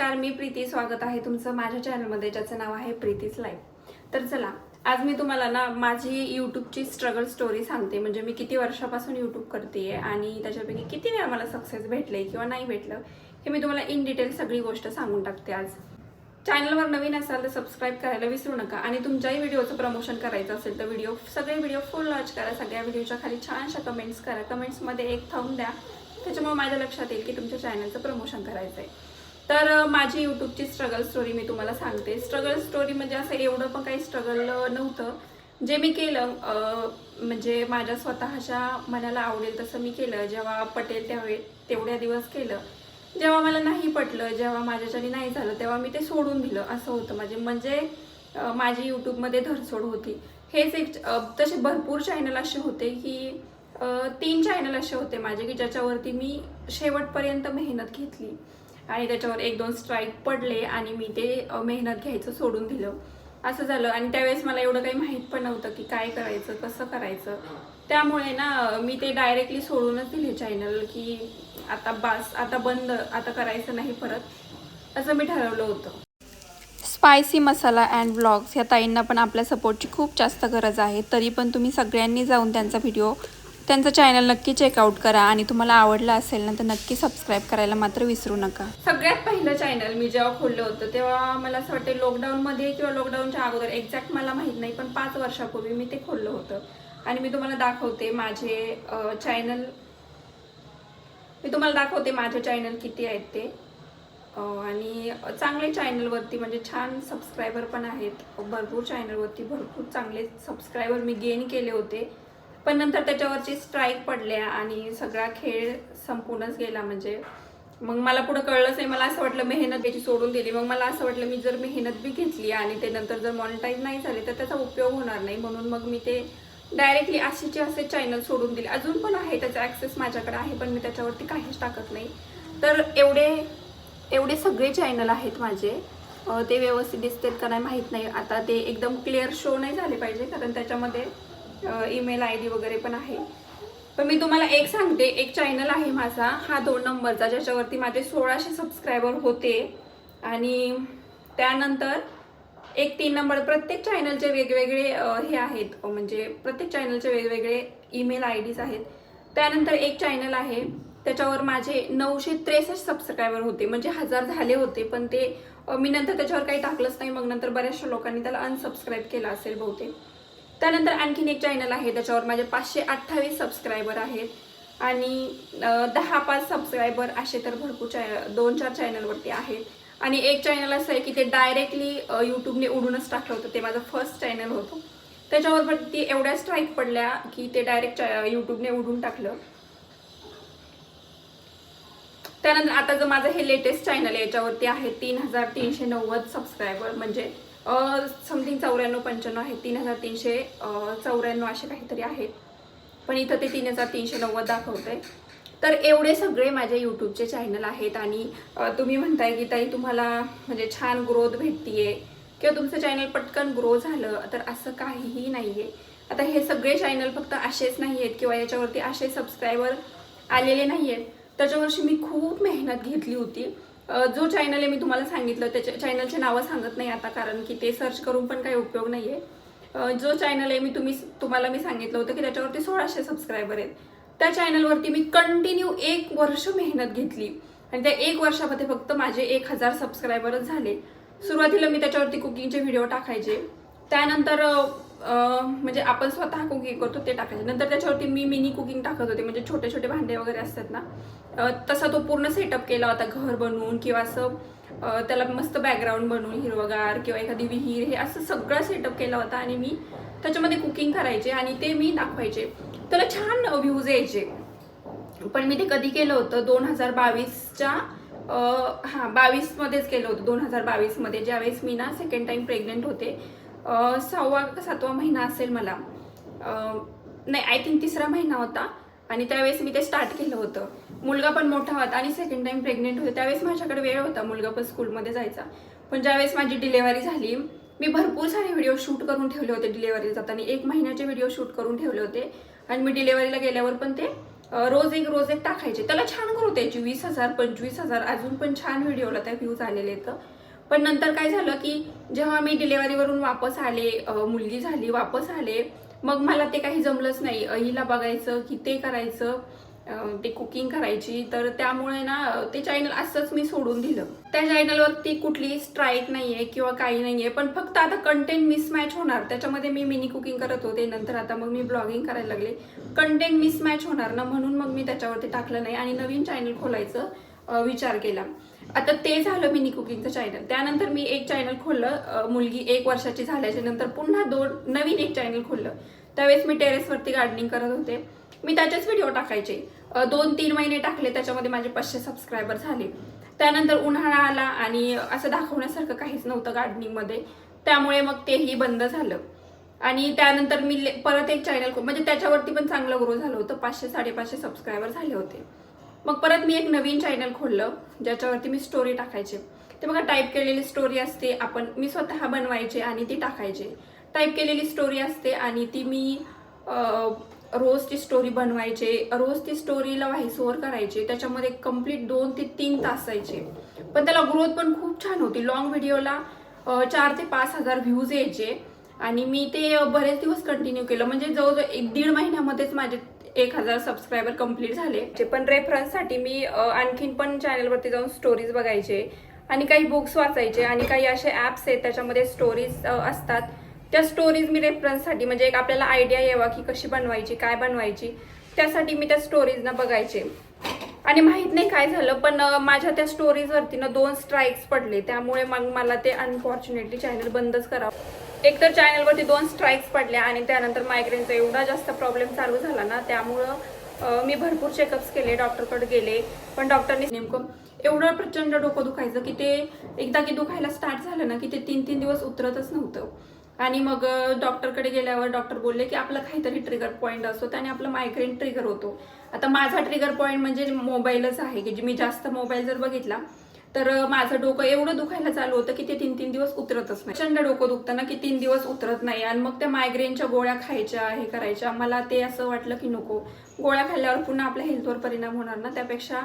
नमस्कार, मी प्रीती. स्वागत आहे तुमचं माझ्या चॅनलमध्ये, ज्याचं नाव आहे प्रीतीज लाईफ. तर चला, आज मी तुम्हाला ना माझी यूट्यूबची स्ट्रगल स्टोरी सांगते. म्हणजे मी किती वर्षापासून यूट्यूब करते आणि त्याच्यापैकी किती वेळा मला सक्सेस भेटले किंवा नाही भेटलं हे मी तुम्हाला इन डिटेल सगळी गोष्ट सांगून टाकते आज. चॅनलवर नवीन असाल तर सबस्क्राईब करायला विसरू नका आणि तुमच्याही व्हिडिओचं प्रमोशन करायचं असेल तर सगळे व्हिडिओ फुल वॉच करा. सगळ्या व्हिडिओच्या खाली छानशा कमेंट्स करा. कमेंट्समध्ये एक थंब द्या, त्याच्यामुळे माझ्या लक्षात येईल की तुमच्या चॅनलचं प्रमोशन करायचं आहे. तर माझी यूट्यूबची स्ट्रगल स्टोरी मी तुम्हाला सांगते. स्ट्रगल स्टोरी म्हणजे असं एवढं पण काही स्ट्रगल नव्हतं. जे मी केलं म्हणजे माझ्या स्वतःच्या मनाला आवडेल तसं मी केलं. जेव्हा पटेल तेवढ्या दिवस केलं. जेव्हा मला नाही पटलं, जेव्हा माझ्याच्याने नाही झालं, तेव्हा मी ते सोडून दिलं. असं होतं म्हणजे माझी यूट्यूबमध्ये धरसोड होती. हेच एक तसे भरपूर चॅनल असे होते की 3 चॅनल असे होते माझे की ज्याच्यावरती मी शेवटपर्यंत मेहनत घेतली आणि त्याच्यावर 1-2 स्ट्राईक पडले आणि मी ते मेहनत घ्यायचं सोडून दिलं. असं झालं आणि त्यावेळेस मला एवढं काही माहीत पण नव्हतं की काय करायचं, कसं करायचं. त्यामुळे ना मी ते डायरेक्टली सोडूनच दिले चॅनल की आता बास, आता बंद, आता करायचं नाही परत, असं मी ठरवलं होतं. स्पायसी मसाला अँड व्लॉग्स ह्या ताईंना पण आपल्या सपोर्टची खूप जास्त गरज आहे. तरी पण तुम्ही सगळ्यांनी जाऊन त्यांचं चॅनल नक्की चेकआउट करा आणि तुम्हाला आवडलं असेल ना तर नक्की सबस्क्राईब करायला मात्र विसरू नका. सगळ्यात पहिलं चॅनल मी जेव्हा खोललं होतं तेव्हा मला असं वाटतं लॉकडाऊनमध्ये किंवा लॉकडाऊनच्या अगोदर, एक्झॅक्ट मला माहीत नाही, पण 5 वर्षापूर्वी मी ते खोललं होतं. आणि मी तुम्हाला दाखवते माझे चॅनल, माझे चॅनल किती आहेत ते. आणि चांगले चॅनलवरती म्हणजे छान सबस्क्रायबर पण आहेत. भरपूर चॅनलवरती भरपूर चांगले सबस्क्रायबर मी गेन केले होते. पण नंतर त्याच्यावरची स्ट्राईक पडल्या आणि सगळा खेळ संपूनच गेला. म्हणजे मग मला पुढं कळलंच नाही. मला असं वाटलं मेहनत त्याची सोडून दिली. मग मला असं वाटलं मी जर मेहनत बी घेतली आणि ते नंतर जर मॉनिटाईज नाही झाले तर त्याचा उपयोग होणार नाही. म्हणून मग मी ते डायरेक्टली असे चॅनल सोडून दिले. अजून पण आहे त्याचा ॲक्सेस माझ्याकडे आहे, पण मी त्याच्यावरती काहीच टाकत नाही. तर एवढे सगळे चॅनल आहेत माझे. ते व्यवस्थित दिसतात का नाही माहीत नाही. आता ते एकदम क्लिअर शो नाही झाले पाहिजे कारण त्याच्यामध्ये ईमेल ID वगैरे पण आहे. पण मी तुम्हाला एक सांगते, एक चॅनल आहे माझा, हा 2 नंबरचा, ज्याच्यावरती माझे 1600 सबस्क्रायबर होते. आणि त्यानंतर एक 3 नंबर. प्रत्येक चॅनलचे वेगवेगळे हे आहेत, म्हणजे प्रत्येक चॅनलचे वेगवेगळे ईमेल IDs आहेत. त्यानंतर एक चॅनल आहे त्याच्यावर माझे 963 सबस्क्रायबर होते. म्हणजे 1000 झाले होते, पण ते मी नंतर त्याच्यावर काही टाकलंच नाही. मग नंतर बऱ्याचशा लोकांनी त्याला अनसबस्क्राईब केलं असेल बहुतेक. त्यानंतर आणखीन एक चॅनल आहे त्याच्यावर माझे 528 सबस्क्रायबर आहेत आणि 10-5 सबस्क्रायबर असे तर भरपूर 2-4 चॅनलवरती आहेत. आणि एक चॅनल असं आहे की ते डायरेक्टली यूट्यूबने उडूनच टाकलं होतं. ते माझं फर्स्ट चॅनल होतं. त्याच्यावर ती एवढ्या स्ट्राईक पडल्या की ते डायरेक्ट यूट्यूबने उडून टाकलं. त्यानंतर आता जो माझं हे लेटेस्ट चॅनल आहे याच्यावरती आहे 3390 सबस्क्रायबर. म्हणजे समथिंग 94-95 आहे, 3394 असे काहीतरी आहेत, पण इथं ते 3390 दाखवतंय. तर एवढे सगळे माझे यूट्यूबचे चॅनल आहेत. आणि तुम्ही म्हणताय की ताई तुम्हाला म्हणजे छान ग्रोथ भेटतीये किंवा तुमचं चॅनल पटकन ग्रो झालं, तर असं काहीही नाही आहे. आता हे सगळे चॅनल फक्त असेच नाही आहेत किंवा याच्यावरती असे सबस्क्रायबर आलेले नाही आहेत. त्याच्यावरशी मी खूप मेहनत घेतली होती. जो चॅनल आहे मी तुम्हाला सांगितलं, त्याच्या चॅनलचे नावं सांगत नाही आता, कारण की ते सर्च करून पण काही उपयोग नाही आहे. जो चॅनल आहे तुम्हाला मी सांगितलं होतं की त्याच्यावरती 1600 सबस्क्रायबर आहेत. त्या चॅनलवरती मी कंटिन्यू 1 वर्ष मेहनत घेतली आणि त्या 1 वर्षामध्ये फक्त माझे 1000 सबस्क्रायबरच झाले. सुरुवातीला मी त्याच्यावरती कुकिंगचे व्हिडिओ टाकायचे. त्यानंतर म्हणजे आपण स्वतः कुकिंग करतो ते टाकायचे. नंतर त्याच्यावरती मी मिनी कुकिंग टाकत होते, म्हणजे छोटे छोटे भांडे वगैरे असतात ना, तसा तो पूर्ण सेटअप केला होता घर बनवून किंवा असं त्याला मस्त बॅकग्राऊंड बनवून हिरवगार किंवा एखादी विहीर, हे असं सगळं सेटअप केला होता. आणि मी त्याच्यामध्ये कुकिंग करायचे आणि ते मी दाखवायचे. त्याला छान व्ह्यूज यायचे. पण मी ते कधी केलं होतं 2022च्या 22मध्येच केलं होतं. 2022मध्ये ज्यावेळेस मी ना सेकंड टाइम प्रेग्नेंट होते. 6वा का 7वा महिना असेल मला, नाही आय थिंक 3रा महिना होता. आणि त्यावेळेस मी ते स्टार्ट केलं होतं. मुलगा पण मोठा होता आणि सेकंड टाइम प्रेग्नेंट होते. त्यावेळेस माझ्याकडे वेळ होता, मुलगा पण स्कूलमध्ये जायचा. पण ज्यावेळेस माझी डिलेव्हरी झाली, मी भरपूर सारे व्हिडिओ शूट करून ठेवले होते. डिलेव्हरीला जाताना 1 महिन्याचे व्हिडिओ शूट करून ठेवले होते आणि मी डिलेव्हरीला गेल्यावर पण ते रोज एक टाकायचे. त्याला छान ग्रोथ यायची, 20,000 25,000 अजून पण छान व्हिडिओला त्या व्ह्यूज आलेले आहेत. पण नंतर काय झालं की जेव्हा मी डिलेव्हरीवरून वापस आले, मुलगी झाली, वापस आले, मग मला ते काही जमलंच नाही. हिला बघायचं की ते करायचं, ते कुकिंग करायची, तर त्यामुळे ना ते चॅनल असंच मी सोडून दिलं. त्या चॅनलवरती कुठलीही स्ट्राईक नाहीये किंवा काही नाहीये, पण फक्त आता कंटेंट मिसमॅच होणार. त्याच्यामध्ये मी मिनी कुकिंग करत होते, नंतर आता मग मी ब्लॉगिंग करायला लागले. कंटेंट मिसमॅच होणार ना, म्हणून मग मी त्याच्यावरती टाकलं नाही आणि नवीन चॅनल खोलायचं विचार केला. आता ते झालं मिनी कुकिंगचं चॅनल. त्यानंतर मी एक चॅनल खोललं, मुलगी 1 वर्षाची झाल्याच्या नंतर पुन्हा नवीन एक चॅनल खोललं. त्यावेळेस मी टेरेसवरती गार्डनिंग करत होते. मी त्याचेच व्हिडिओ टाकायचे. 2-3 महिने टाकले, त्याच्यामध्ये माझे 500 सबस्क्रायबर झाले. त्यानंतर उन्हाळा आला आणि असं दाखवण्यासारखं काहीच नव्हतं गार्डनिंगमध्ये, त्यामुळे मग तेही बंद झालं. आणि त्यानंतर मी परत एक चॅनल, म्हणजे त्याच्यावरती पण चांगलं ग्रो झालं होतं, 500-550 सबस्क्रायबर झाले होते. मग परत मी एक नवीन चॅनल खोललं, ज्याच्यावरती मी स्टोरी टाकायचे. ते बघा, टाईप केलेली स्टोरी असते, मी स्वतः बनवायचे आणि ती टाकायचे. टाईप केलेली स्टोरी असते आणि ती मी रोज ती स्टोरी बनवायचे, रोज ती स्टोरीला व्हॉइस ओव्हर करायचे. त्याच्यामध्ये कंप्लीट 2 ते 3 तास जायचे, पण त्याला ग्रोथ पण खूप छान होती. लॉंग व्हिडिओला 4 ते 5 हजार व्ह्यूज यायचे आणि मी ते बरेच दिवस कंटिन्यू केलं. म्हणजे जवळजवळ 1-1.5 महिन्यामध्येच माझे 1000 सबस्क्रायबर कंप्लीट झाले. पण रेफरन्ससाठी मी आणखीन पण चॅनलवरती जाऊन स्टोरीज बघायचे आणि काही बुक्स वाचायचे आणि काही असे ॲप्स आहेत त्याच्यामध्ये स्टोरीज असतात. त्या स्टोरीज मी रेफरन्ससाठी, म्हणजे एक आपल्याला आयडिया यावा की कशी बनवायची, काय बनवायची, त्यासाठी मी त्या स्टोरीजना बघायचे. आणि माहीत नाही काय झालं, पण माझ्या त्या स्टोरीजवरती ना 2 स्ट्राईक्स पडले. त्यामुळे मग मला ते अनफॉर्च्युनेटली चॅनल बंदच करावं. एकतर चॅनलवरती 2 स्ट्राईक्स पडल्या आणि त्यानंतर मायग्रेनचा एवढा जास्त प्रॉब्लेम चालू झाला ना, त्यामुळं मी भरपूर चेकअप्स केले, डॉक्टरकडे गेले, पण डॉक्टरने नेमकं एवढं प्रचंड डोकं दुखायचं की ते एकदा की दुखायला स्टार्ट झालं ना की ते 3-3 दिवस उतरतच नव्हतं. आणि मग डॉक्टरकडे गेल्यावर डॉक्टर बोलले की आपलं काहीतरी ट्रिगर पॉईंट असतो, त्याने आपलं मायग्रेन ट्रिगर होतो. आता माझा ट्रिगर पॉईंट म्हणजे मोबाईलच आहे, की मी जास्त मोबाईल जर बघितला तर माझं डोकं एवढं दुखायला चालू होतं की ते 3-3 दिवस उतरतच नाही. प्रचंड डोकं दुखतं ना की 3 दिवस उतरत नाही. आणि मग त्या मायग्रेनच्या गोळ्या खायच्या, हे करायच्या. मला ते असं वाटलं की नको, गोळ्या खाल्ल्यावर पुन्हा आपल्या हेल्थवर परिणाम होणार ना, त्यापेक्षा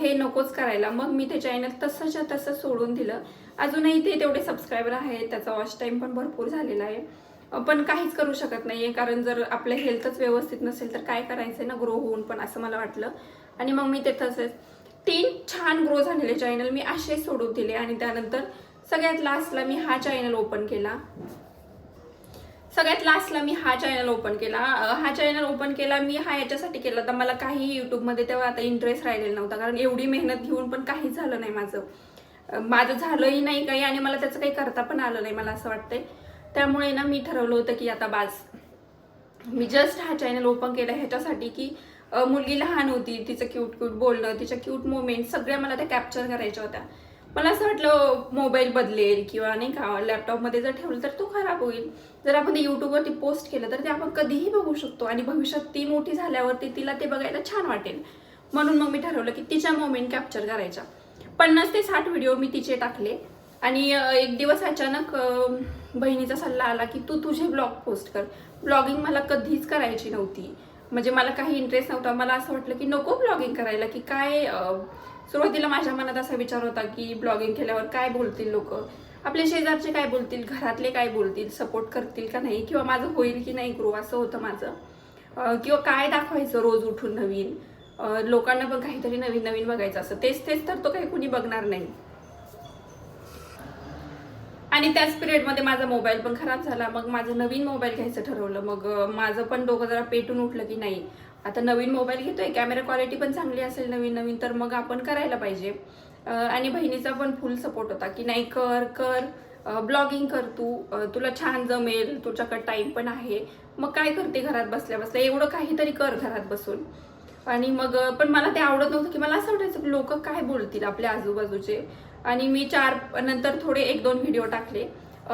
हे नकोच करायला. मग मी ते चॅनल तसंच्या तसं सोडून दिलं. अजूनही ते तेवढे सबस्क्रायबर आहेत, त्याचा वॉच टाईम पण भरपूर झालेला आहे, पण काहीच करू शकत नाहीये, कारण जर आपलं हेल्थच व्यवस्थित नसेल तर काय करायचंय ना ग्रो होऊन पण, असं मला वाटलं. आणि मग मी ते तसंच 3 छान ग्रो झालेले चॅनल मी असे सोडून दिले. आणि त्यानंतर सगळ्यात लास्टला मी हा चॅनल ओपन केला. हा चॅनल ओपन केला. मी हा याच्यासाठी केला तर मला काही यूट्यूबमध्ये तेव्हा आता इंटरेस्ट राहिलेला नव्हता, कारण एवढी मेहनत घेऊन पण काहीच झालं नाही माझं झालंही नाही काही, आणि मला त्याचं काही करता पण आलं नाही, मला असं वाटतंय. त्यामुळे ना मी ठरवलं होतं की आता बास, मी जस्ट हा चॅनल ओपन केला ह्याच्यासाठी की मुलगी लहान होती, तिचं क्यूट बोलणं, तिच्या क्यूट मोमेंट सगळ्या मला त्या कॅप्चर करायच्या होत्या. मला असं वाटलं मोबाईल बदलेल किंवा नाही का, लॅपटॉपमध्ये जर ठेवलं तर तो खराब होईल. जर आपण ते यूट्यूबवरती पोस्ट केलं तर ते आपण कधीही बघू शकतो आणि भविष्यात ती मोठी झाल्यावरती तिला ते बघायला छान वाटेल. म्हणून मग मी ठरवलं की तिच्या मोमेंट कॅप्चर करायच्या. 50 ते 60 व्हिडिओ मी तिचे टाकले. आणि एक दिवस अचानक बहिणीचा सल्ला आला की तू तुझे ब्लॉग पोस्ट कर. ब्लॉगिंग मला कधीच करायची नव्हती, म्हणजे मला काही इंटरेस्ट नव्हता. मला असं वाटलं की नको ब्लॉगिंग करायला, की काय सुरुवातीला माझ्या मनात असा विचार होता की ब्लॉगिंग केल्यावर काय बोलतील लोक, आपले शेजारचे काय बोलतील, घरातले काय बोलतील, सपोर्ट करतील का नाही, किंवा माझं होईल की नाही ग्रो, असं होतं माझं. किंवा काय दाखवायचं रोज उठून नवीन, लोकांना पण काहीतरी नवीन बघायचं असं, तेच तर तो काही कुणी बघणार नाही. आणि त्याच पिरियडमध्ये माझा मोबाईल पण खराब झाला. मग माझं नवीन मोबाईल घ्यायचं ठरवलं. मग माझं पण डोकं जरा पेटून उठलं की नाही, आता नवीन मोबाईल घेतोय, कॅमेरा क्वालिटी पण चांगली असेल नवीन, तर मग आपण करायला पाहिजे. आणि बहिणीचा पण फुल सपोर्ट होता की नाही, कर ब्लॉगिंग कर, तुला छान जमेल, तुझ्याकडे टाईम पण आहे, मग काय करते घरात बसल्या एवढं काहीतरी कर घरात बसून. आणि मग पण मला ते आवडत नव्हतं, की मला असं वाटायचं की लोक काय बोलतील आपल्या आजूबाजूचे. आणि मी 4 नंतर थोडे 1-2 व्हिडिओ टाकले.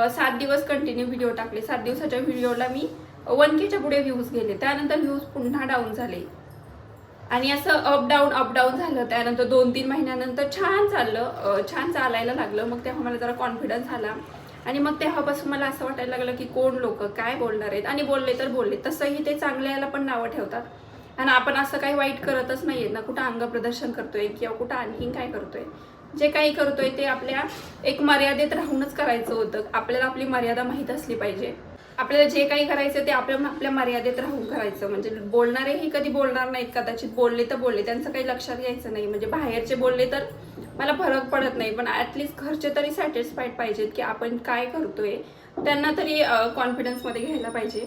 7 दिवस कंटिन्यू व्हिडिओ टाकले. 7 दिवसाच्या व्हिडिओला मी 1Kच्या पुढे व्ह्यूज गेले. त्यानंतर व्ह्यूज पुन्हा डाऊन झाले आणि असं अप डाऊन झालं. त्यानंतर 2-3 महिन्यानंतर छान चाललं, छान चालायला लागलं. मग तेव्हा मला जरा कॉन्फिडन्स आला आणि मग तेव्हापासून मला असं वाटायला लागलं की कोण लोक काय बोलणार आहेत. आणि बोलले तर बोलले, तसंही ते चांगल्याला पण नावं ठेवतात. आणि आपण असं काही वाईट करतच नाहीये ना, कुठं अंग प्रदर्शन करतोय किंवा कुठं आणखीन काय करतोय. जे काही करतोय ते आपल्या एक मर्यादेत राहूनच करायचं होतं. आपल्याला आपली मर्यादा माहीत असली पाहिजे. आपल्याला जे काही करायचं ते आपल्या मर्यादेत राहून करायचं. म्हणजे बोलणारेही कधी बोलणार नाहीत, कदाचित बोलले तर बोलले, त्यांचं काही लक्षात घ्यायचं नाही. म्हणजे बाहेरचे बोलले तर मला फरक पडत नाही, पण ॲटलिस्ट घरचे तरी सॅटिस्फाईड पाहिजेत की आपण काय करतोय, त्यांना तरी कॉन्फिडन्समध्ये घ्यायला पाहिजे.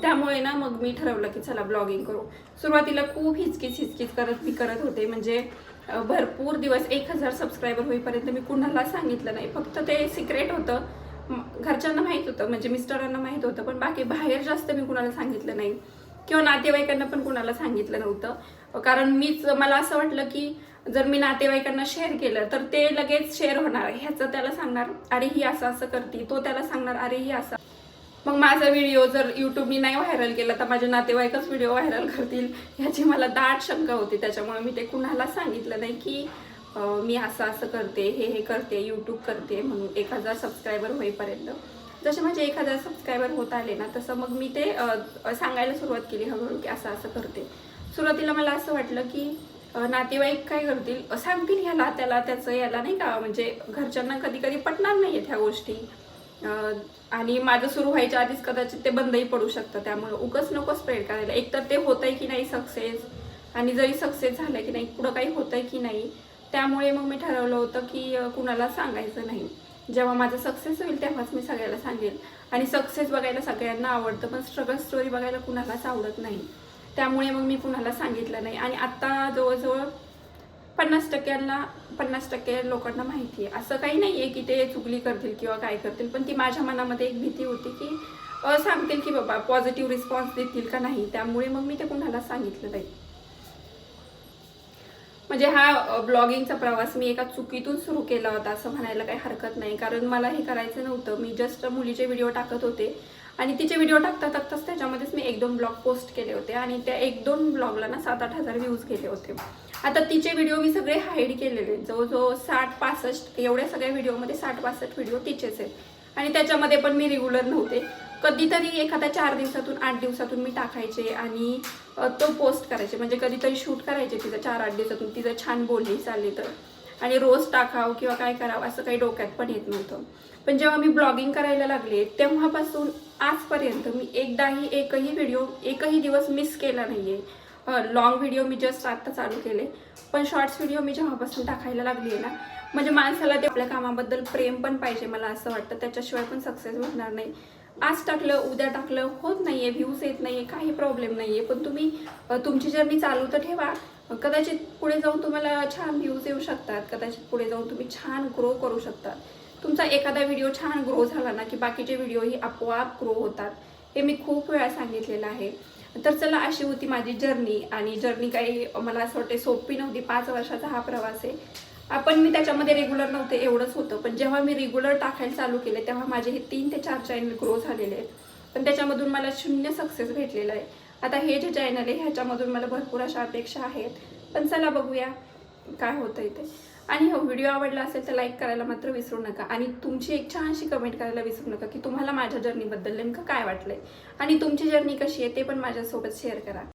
त्यामुळे ना मग मी ठरवलं की चला ब्लॉगिंग करू. सुरुवातीला खूप हिचकीच करत होते. म्हणजे भरपूर दिवस 1000 सबस्क्रायबर होईपर्यंत मी कुणाला सांगितलं नाही. फक्त ते सिक्रेट होतं. घरच्यांना माहीत होतं, म्हणजे मिस्टरांना माहीत होतं, पण बाकी बाहेर जास्त मी कुणाला सांगितलं नाही किंवा नातेवाईकांना पण कुणाला सांगितलं नव्हतं. कारण मला असं वाटलं की जर मी नातेवाईकांना शेअर केलं तर ते लगेच शेअर होणार. ह्याचं त्याला सांगणार अरे ही असं करते, तो त्याला सांगणार अरे ही असं. मग माझा व्हिडिओ जर यूट्यूबनी नाही व्हायरल केला तर माझे नातेवाईकच व्हिडिओ व्हायरल करतील ह्याची मला दाट शंका होती. त्याच्यामुळे मी ते कुणाला सांगितलं नाही की मी असं करते, हे करते, यूट्यूब करते म्हणून 1000 सबस्क्रायबर होईपर्यंत. जसे माझे 1000 सबस्क्रायबर होत आले ना, तसं मग मी ते सांगायला सुरुवात केली हळूहळू की असं करते. सुरुवातीला मला असं वाटलं की नातेवाईक काय करतील, सांगतील ह्याला त्याला त्याचं याला नाही का, म्हणजे घरच्यांना कधी कधी पटणार नाही आहेत ह्या गोष्टी. आणि माझं सुरू व्हायच्या आधीच कदाचित ते बंदही पडू शकतं. त्यामुळे उगाच नको स्प्रेड करायला. एकतर ते होतंय की नाही सक्सेस, आणि जरी सक्सेस झालं की नाही, पुढं काही होतंय की नाही. त्यामुळे मग मी ठरवलं होतं की कुणाला सांगायचं नाही. जेव्हा माझं सक्सेस होईल तेव्हाच मी सगळ्याला सांगेल. आणि सक्सेस बघायला सगळ्यांना आवडतं, पण स्ट्रगल स्टोरी बघायला कुणालाच आवडत नाही. त्यामुळे मग मी कुणाला सांगितलं नाही. आणि आता जवळजवळ 50% लोकांना माहिती आहे. असं काही नाही आहे की ते चुगली करतील किंवा काय करतील, पण ती माझ्या मनामध्ये एक भीती होती की सांगतील की बाबा पॉझिटिव्ह रिस्पॉन्स देतील का नाही. त्यामुळे मग मी ते कुणाला सांगितलं नाही. म्हणजे हा ब्लॉगिंगचा प्रवास मी एका चुकीतून सुरू केला होता असं म्हणायला काही हरकत नाही. कारण मला हे करायचं नव्हतं. मी जस्ट मुलीचे व्हिडिओ टाकत होते आणि तिचे व्हिडिओ टाकताच त्याच्यामध्येच मी 1-2 ब्लॉग पोस्ट केले होते आणि त्या 1-2 ब्लॉगला ना 7-8 हजार व्ह्यूज गेले होते. आता तिचे व्हिडिओ मी सगळे हाईड केलेले. जवळजवळ 60-65 एवढ्या सगळ्या व्हिडिओमध्ये 60-65 व्हिडिओ तिचेच आहेत. आणि त्याच्यामध्ये पण मी रेग्युलर नव्हते. कधीतरी एखाद्या 4 दिवसातून 8 दिवसातून मी टाकायचे आणि तो पोस्ट करायचे. म्हणजे कधीतरी शूट करायचे तिचं 4-8 दिवसातून, तिचं छान बोलली चालली तर. आणि रोज टाकावं किंवा काय करावं असं काही डोक्यात पण येत नव्हतं. पण जेव्हा मी ब्लॉगिंग करायला लागले तेव्हापासून आजपर्यंत मी एकही दिवस मिस केला नाही आहे. लॉंग व्हिडिओ मी जस्ट आत्ता चालू केले, पण शॉर्ट्स व्हिडिओ मी जेव्हापासून टाकायला लागली आहे ना, म्हणजे माणसाला ते आपल्या कामाबद्दल प्रेम पण पाहिजे मला असं वाटतं. त्याच्याशिवाय पण सक्सेस भेटणार नाही. आज टाकलं उद्या टाकलं होत नाही आहे, व्ह्यूज येत नाही आहे, काही प्रॉब्लेम नाही आहे. पण तुम्ही तुमची जर्नी चालू तर ठेवा. कदाचित पुढे जाऊन तुम्हाला छान व्ह्यूज येऊ शकतात. कदाचित पुढे जाऊन तुम्ही छान ग्रो करू शकतात. तुमचा एखादा व्हिडिओ छान ग्रो झाला ना की बाकीचे व्हिडिओही आपोआप ग्रो होतात. हे मी खूप वेळा सांगितलेलं आहे. तर चला, अशी होती माझी जर्नी. आणि जर्नी काही मला असं वाटते सोपी नव्हती. 5 वर्षाचा हा प्रवास आहे. आपण मी त्याच्यामध्ये रेग्युलर नव्हते एवढंच होतं. पण जेव्हा मी रेग्युलर टाकायला चालू केले तेव्हा माझे हे 3 ते 4 चॅनल ग्रो झालेले आहेत. पण त्याच्यामधून मला 0 सक्सेस भेटलेला आहे. आता हे जे चॅनल आहे ह्याच्यामधून मला भरपूर अशा अपेक्षा आहेत. पण चला बघूया काय होतंय ते. आणि हो, व्हिडिओ आवडला असेल तर लाईक करायला मात्र विसरू नका. आणि तुमची एक छानशी कमेंट करायला विसरू नका की तुम्हाला माझ्या जर्नीबद्दल नेमकं काय वाटलंय आणि तुमची जर्नी कशी आहे ते पण माझ्यासोबत शेअर करा.